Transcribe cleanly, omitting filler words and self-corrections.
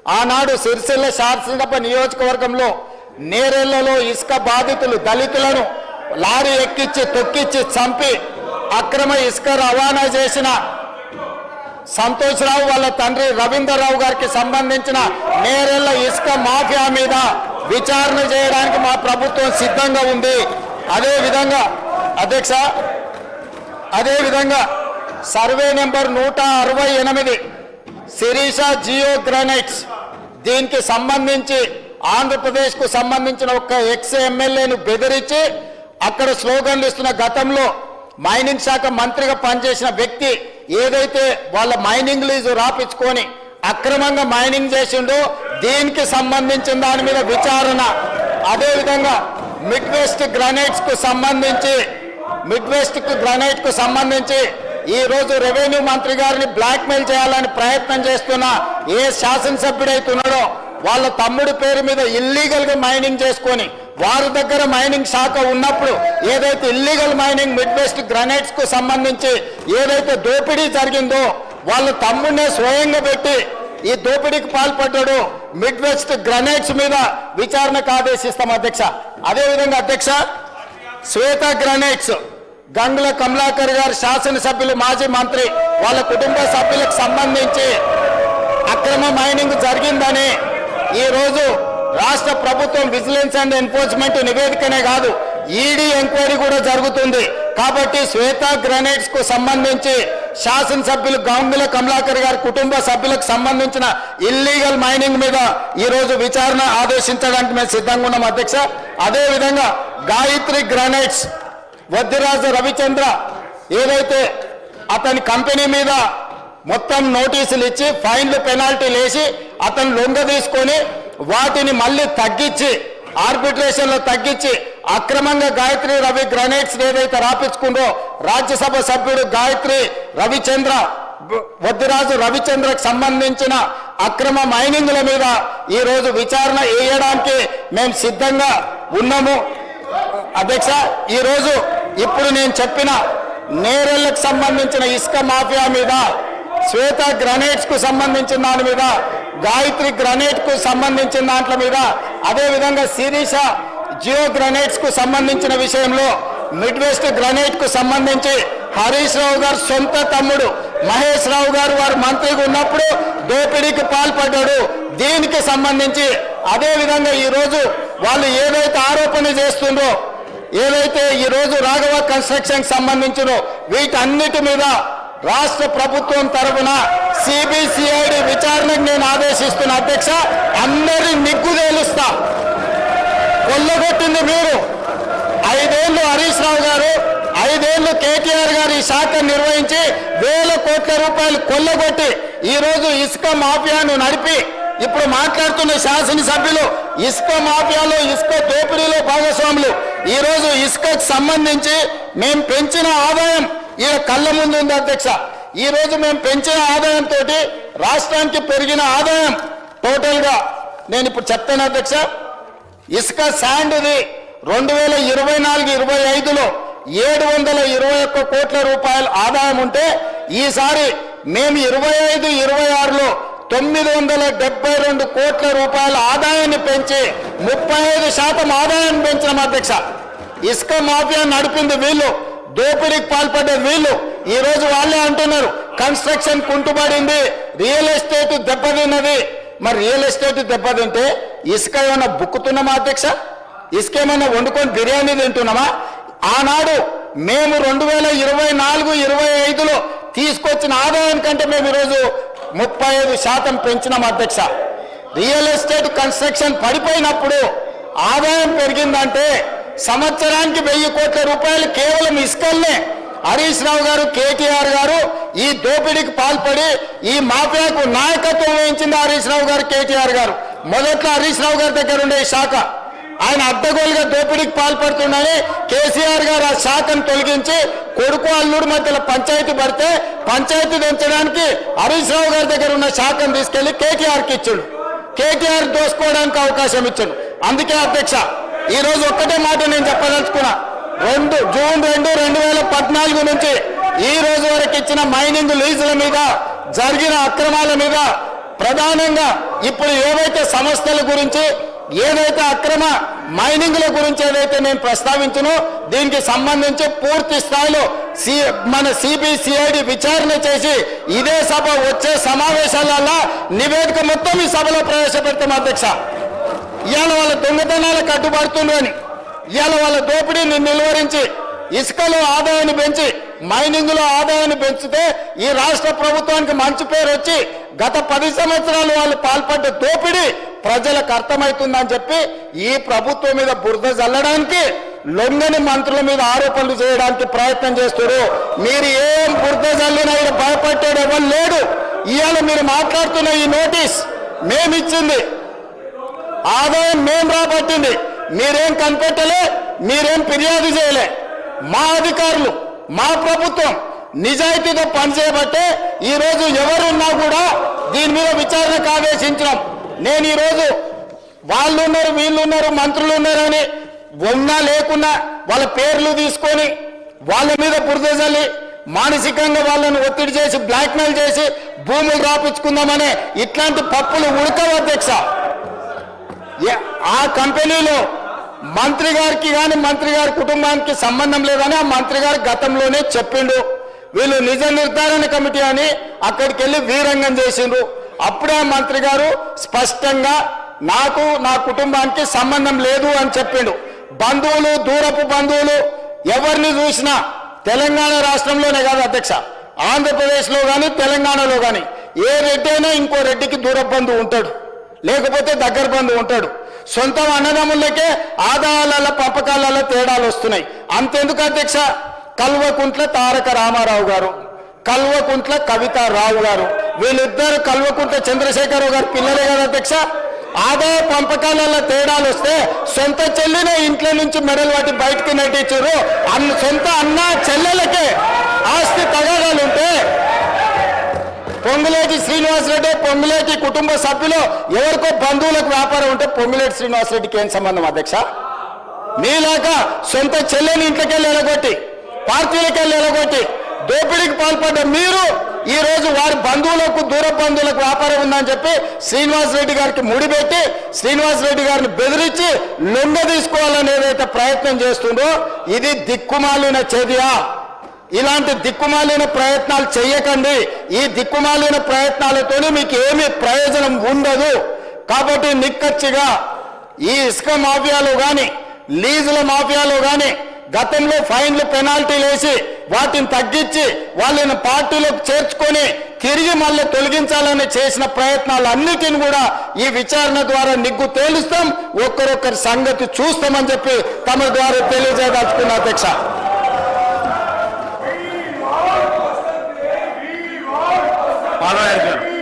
ఆనాడు సిరిసిల్ల శాసనసభ నియోజకవర్గంలో నేరెళ్లలో ఇసుక బాధితులు దళితులను లారీ ఎక్కించి తొక్కిచ్చి చంపి అక్రమ ఇసుక రవాణా చేసిన సంతోష్ రావు వాళ్ళ తండ్రి రవీందర్ రావు గారికి సంబంధించిన నేరెళ్ల ఇసుక మాఫియా మీద విచారణ చేయడానికి మా ప్రభుత్వం సిద్ధంగా ఉంది. అదేవిధంగా అధ్యక్ష, అదేవిధంగా survey number 168 Sirisha geo granites దీనికి సంబంధించి ఆంధ్రప్రదేశ్కు సంబంధించిన ఒక ఎక్స్ ఎమ్మెల్యేను బెదిరించి అక్కడ స్లోగన్లు ఇస్తున్న గతంలో మైనింగ్ శాఖ మంత్రిగా పనిచేసిన వ్యక్తి ఏదైతే వాళ్ళ మైనింగ్ లీజు రాపించుకొని అక్రమంగా మైనింగ్ చేసిండో దీనికి సంబంధించిన దాని మీద విచారణ. అదేవిధంగా మిడ్ వెస్ట్ గ్రానైట్స్ కు సంబంధించి ఈ రోజు రెవెన్యూ మంత్రి గారిని బ్లాక్మెయిల్ చేయాలని ప్రయత్నం చేస్తున్న ఏ శాసనసభ్యుడైతున్నాడో వాళ్ళ తమ్ముడి పేరు మీద ఇల్లీగల్ గా మైనింగ్ చేసుకొని వారి దగ్గర మైనింగ్ శాఖ ఉన్నప్పుడు ఏదైతే illegal mining mid west granites కు సంబంధించి ఏదైతే దోపిడీ జరిగిందో వాళ్ళ తమ్ముడినే స్వయంగా పెట్టి ఈ దోపిడీకి పాల్పడ్డాడు మిడ్ వెస్ట్ గ్రానైట్స్ మీద విచారణకు ఆదేశిస్తాం అధ్యక్ష. అదేవిధంగా అధ్యక్ష, శ్వేత గ్రానైట్స్ గంగుల కమలాకర్ గారు శాసనసభ్యులు మాజీ మంత్రి వాళ్ళ కుటుంబ సభ్యులకు సంబంధించి అక్రమ మైనింగ్ జరిగిందని ఈ రోజు రాష్ట్ర ప్రభుత్వం విజిలెన్స్ అండ్ ఎన్ఫోర్స్మెంట్ నివేదికనే కాదు ఈడీ ఎంక్వైరీ కూడా జరుగుతుంది. కాబట్టి శ్వేత గ్రానైట్స్ కు సంబంధించి శాసనసభ్యులు గంగుల కమలాకర్ గారి కుటుంబ సభ్యులకు సంబంధించిన ఇల్లీగల్ మైనింగ్ మీద ఈ రోజు విచారణ ఆదేశించడానికి మేము సిద్ధంగా ఉన్నాం అధ్యక్ష. అదేవిధంగా గాయత్రి గ్రానైట్స్ వద్దిరాజు రవిచంద్ర ఏదైతే అతని కంపెనీ మీద మొత్తం నోటీసులు ఇచ్చి ఫైన్లు పెనాల్టీలు వేసి అతను లొంగ తీసుకొని వాటిని మళ్ళీ తగ్గించి ఆర్బిట్రేషన్లో తగ్గించి అక్రమంగా గాయత్రి రవి గ్రానైట్స్ ఏదైతే రాపించుకుందో రాజ్యసభ సభ్యుడు గాయత్రి రవిచంద్ర వద్దిరాజు రవిచంద్రకు సంబంధించిన అక్రమ మైనింగ్ల మీద ఈ రోజు విచారణ వేయడానికి మేము సిద్ధంగా ఉన్నాము అధ్యక్ష. ఈ రోజు ఇప్పుడు నేను చెప్పిన నేరెళ్లకు సంబంధించిన ఇసుక మాఫియా మీద, శ్వేత గ్రానైట్స్ కు సంబంధించిన దాని మీద, గాయత్రి గ్రానైట్ కు సంబంధించిన దాంట్ల మీద, అదేవిధంగా శిరీష జియో గ్రానైట్స్ కు సంబంధించిన విషయంలో మిడ్ వెస్ట్ గ్రానైట్ కు సంబంధించి హరీష్ రావు గారు సొంత తమ్ముడు మహేష్ రావు గారు వారు మంత్రిగా ఉన్నప్పుడు దోపిడీకి పాల్పడ్డాడు. దీనికి సంబంధించి అదేవిధంగా ఈ రోజు వాళ్ళు ఏదైతే ఆరోపణ చేస్తుందో ఏదైతే ఈ రోజు రాఘవ కన్స్ట్రక్షన్ సంబంధించినో వీటన్నిటి మీద రాష్ట్ర ప్రభుత్వం తరఫున సిబిసిఐడి విచారణకు నేను ఆదేశిస్తున్న అధ్యక్ష. అందరి నిగ్గు తేలుస్తా. కొల్లగొట్టింది మీరు. 5 ఏళ్లు హరీష్ రావు గారు, 5 ఏళ్లు కేటీఆర్ గారు ఈ శాఖ నిర్వహించి వేల కోట్ల రూపాయలు కొల్లగొట్టి ఈ రోజు ఇసుక మాఫియాను నడిపి ఇప్పుడు మాట్లాడుతున్న శాసనసభ్యులు ఇసుక మాఫియాలో ఇసుక దోపిడీలో భాగస్వాములు. ఈ రోజు ఇసుకకు సంబంధించి మేము పెంచిన ఆదాయం ఈ కళ్ళ ముందు ఉంది అధ్యక్ష. ఈ రోజు మేము పెంచిన ఆదాయంతో రాష్ట్రానికి పెరిగిన ఆదాయం టోటల్ గా నేను ఇప్పుడు చెప్తాను అధ్యక్ష. ఇసుక శాండ్ది 2024-25లో 721 కోట్ల రూపాయల ఆదాయం ఉంటే ఈసారి మేము 25-26లో 972 కోట్ల రూపాయల ఆదాయాన్ని పెంచి 35% ఆదాయాన్ని పెంచిన అధ్యక్ష. ఇసుక మాఫియా నడిపింది వీళ్ళు, దోపిడీకి పాల్పడ్డది వీళ్ళు. ఈ రోజు వాళ్ళే అంటున్నారు కన్స్ట్రక్షన్ కుంటుపడింది, రియల్ ఎస్టేట్ దెబ్బతిన్నది. మరి రియల్ ఎస్టేట్ దెబ్బతింటే ఇసుక ఏమన్నా బుక్కుతున్నామా అధ్యక్ష? ఇసుక ఏమన్నా వండుకొని బిర్యానీ తింటున్నామా? ఆనాడు మేము 2024-25లో తీసుకొచ్చిన ఆదాయం కంటే మేము ఈరోజు 35% పెంచినాం అధ్యక్ష. రియల్ ఎస్టేట్ కన్స్ట్రక్షన్ పడిపోయినప్పుడు ఆదాయం పెరిగిందంటే సంవత్సరానికి 1000 కోట్ల రూపాయలు కేవలం ఇసుకల్నే హరీష్ రావు గారు, కేటీఆర్ గారు ఈ దోపిడీకి పాల్పడి ఈ మాఫియాకు నాయకత్వం వహించింది హరీష్ రావు గారు, కేటీఆర్ గారు. మొదట్లో హరీష్ రావు గారి దగ్గర ఉండే ఈ శాఖ ఆయన అడ్డగోలుగా దోపిడీకి పాల్పడుతుండని కేసీఆర్ గారు ఆ శాఖను తొలగించి కొడుకు అల్లుడు మధ్యలో పంచాయతీ పడితే పంచాయతీ పెంచడానికి హరీష్ రావు గారి దగ్గర ఉన్న శాఖను తీసుకెళ్లి కేటీఆర్కి ఇచ్చాడు. కేటీఆర్ దోసుకోవడానికి అవకాశం ఇచ్చాడు. అందుకే అధ్యక్ష ఈ రోజు ఒక్కటే మాట నేను చెప్పదలుచుకున్నా. జూన్ 2, 2014 నుంచి ఈ రోజు వరకు ఇచ్చిన మైనింగ్ లీజుల మీద జరిగిన అక్రమాల మీద ప్రధానంగా ఇప్పుడు ఏవైతే సంస్థల గురించి ఏదైతే అక్రమ మైనింగ్ల గురించి ఏదైతే నేను ప్రస్తావించను దీనికి సంబంధించి పూర్తి స్థాయిలో మన సిబిసిఐడి విచారణ చేసి ఇదే సభ వచ్చే సమావేశాలలో నివేదిక మొత్తం ఈ సభలో ప్రవేశపెడతాం అధ్యక్ష. ఇవాళ వాళ్ళ దొంగతనాలకు అడ్డుపడుతుండ్రని ఇవాళ వాళ్ళ దోపిడీని నిలువరించి ఇసుకలో ఆదాయాన్ని పెంచి మైనింగ్ లో ఆదాయాన్ని పెంచితే ఈ రాష్ట్ర ప్రభుత్వానికి మంచి పేరు వచ్చి గత 10 సంవత్సరాలు వాళ్ళు పాల్పడ్డ దోపిడీ ప్రజలకు అర్థమవుతుందని చెప్పి ఈ ప్రభుత్వం మీద బురద జల్లడానికి లొంగని మంత్రుల మీద ఆరోపణలు చేయడానికి ప్రయత్నం చేస్తారు. మీరు ఏం బురద జల్లినా ఇక్కడ భయపడ్డాడు ఎవరు లేడు. ఇవాళ మీరు మాట్లాడుతున్న ఈ నోటీస్ మేమిచ్చింది, ఆదాయం మేం రాబట్టింది, మీరేం కనిపెట్టలే, మీరేం ఫిర్యాదు చేయలే. మా అధికారులు మా ప్రభుత్వం నిజాయితీతో పనిచేయబట్టే ఈరోజు ఎవరున్నా కూడా దీని మీద విచారణకు ఆదేశించినాం. నేను ఈరోజు వాళ్ళు ఉన్నారు వీళ్ళు ఉన్నారు మంత్రులు ఉన్నారని ఉన్నా లేకున్నా వాళ్ళ పేర్లు తీసుకొని వాళ్ళ మీద బురద జల్లి మానసికంగా వాళ్ళని ఒత్తిడి చేసి బ్లాక్మెయిల్ చేసి భూములు రాపించుకుందామనే ఇట్లాంటి పప్పులు ఉడకవు అధ్యక్ష. ఆ కంపెనీలో మంత్రి గారికి కానీ మంత్రి గారి కుటుంబానికి సంబంధం లేదని ఆ మంత్రి గారు గతంలోనే చెప్పిండు. వీళ్ళు నిజ నిర్ధారణ కమిటీ అని అక్కడికి వెళ్ళి వీరంగం చేసిండ్రు. అప్పుడే మంత్రి గారు స్పష్టంగా నాకు నా కుటుంబానికి సంబంధం లేదు అని చెప్పిండు. బంధువులు దూరపు బంధువులు ఎవరిని చూసినా తెలంగాణ రాష్ట్రంలోనే కాదు అధ్యక్ష, ఆంధ్రప్రదేశ్లో కానీ తెలంగాణలో కానీ ఏ రెడ్డి అయినా ఇంకో రెడ్డికి దూరపు బంధువు ఉంటాడు, లేకపోతే దగ్గర బంధువు ఉంటాడు. సొంత అన్నదమ్ములకే ఆదాయాల పంపకాలలో తేడాలు వస్తున్నాయి. అంతెందుకు అధ్యక్ష, కల్వకుంట్ల తారక రామారావు గారు, కల్వకుంట్ల కవితారావు గారు, వీళ్ళిద్దరు కల్వకుంట్ల చంద్రశేఖరరావు గారు పిల్లలే కదా అధ్యక్ష. ఆదాయ పంపకాలలో తేడాలు వస్తే సొంత చెల్లినే ఇంట్లో నుంచి మెడలు వాటి బయటకు నెట్టించారు. సొంత అన్న చెల్లెలకే ఆస్తి తగాదాలుంటే పొంగులేటి శ్రీనివాసరెడ్డి పొంగులేటి కుటుంబ సభ్యులు ఎవరికో బంధువులకు వ్యాపారం ఉంటే పొంగులేటి శ్రీనివాసరెడ్డికి ఏం సంబంధం అధ్యక్ష? మీలాగా సొంత చెల్లెని ఇంట్లోకెళ్ళి ఎలగొట్టి పార్టీలకెళ్ళి ఎలగొట్టి దోపిడీకి పాల్పడ్డ మీరు ఈ రోజు వారి బంధువులకు దూర బంధువులకు వ్యాపారం ఉందని చెప్పి శ్రీనివాసరెడ్డి గారికి ముడిపెట్టి శ్రీనివాసరెడ్డి గారిని బెదిరించి లొంగ తీసుకోవాలని ఏదైతే ప్రయత్నం చేస్తుందో ఇది దిక్కుమాలిన చర్య. ఇలాంటి దిక్కుమాలిన ప్రయత్నాలు చేయకండి. ఈ దిక్కుమాలిన ప్రయత్నాలతోనే మీకు ఏమీ ప్రయోజనం ఉండదు. కాబట్టి నిక్కచ్చిగా ఈ ఇసుక మాఫియాలో కానీ లీజుల మాఫియాలో కానీ గతంలో ఫైన్లు పెనాల్టీలు వేసి వాటిని తగ్గించి వాళ్ళని పార్టీలోకి చేర్చుకొని తిరిగి మళ్ళీ తొలగించాలని చేసిన ప్రయత్నాలన్నిటిని కూడా ఈ విచారణ ద్వారా నిగ్గు తేలుస్తాం, ఒక్కరొక్కరి సంగతి చూస్తామని చెప్పి తమ ద్వారా తెలియజేయదలుచుకున్న అధ్యక్ష. పాలవాయి గారు